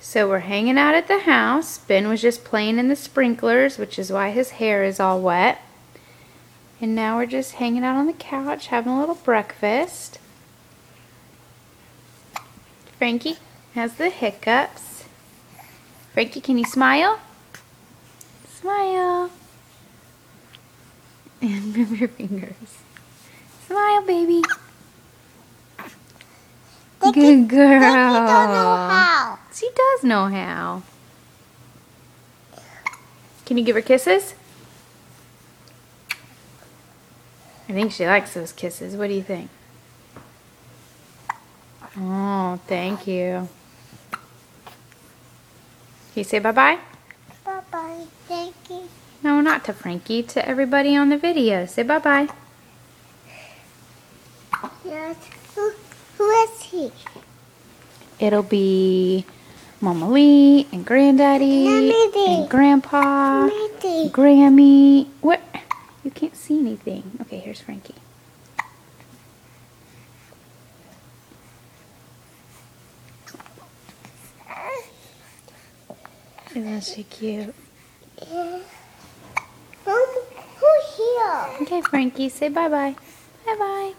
So we're hanging out at the house. Ben was just playing in the sprinklers, which is why his hair is all wet. And now we're just hanging out on the couch, having a little breakfast. Frankie has the hiccups. Frankie, can you smile? Smile. And move your fingers. Smile, baby. Good girl. She don't know how. She does know how. Can you give her kisses? I think she likes those kisses. What do you think? Oh, thank you. Can you say bye-bye? Bye-bye. Thank you. No, not to Frankie. To everybody on the video. Say bye-bye. Yes. Who is he? It'll be Mama Lee and Granddaddy and Grandpa, Grammy. What? You can't see anything. Okay, here's Frankie. Isn't she cute? Yeah. Who's here? Okay, Frankie, say bye-bye. Bye-bye.